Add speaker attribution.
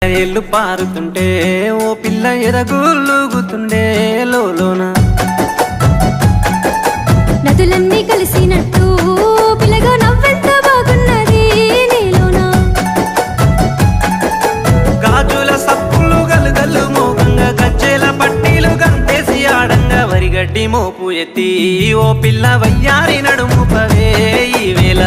Speaker 1: ఏళ్ళు పారుతుంటే ఓ పిల్ల ఎదగులుగుతుండే లోలోన
Speaker 2: నదులన్నీ కలిసినట్టు పిల్లగా నవ్వెంత బాగున్నది నీలోన
Speaker 1: గాజుల సప్పులు గలుగల్లు మోగంగా గజ్జెల పట్టీలు గంతేసి ఆడంగా వరిగడ్డి మోపు ఎత్తి ఓ పిల్ల వయ్యారి నడుము పవే ఈ వేళ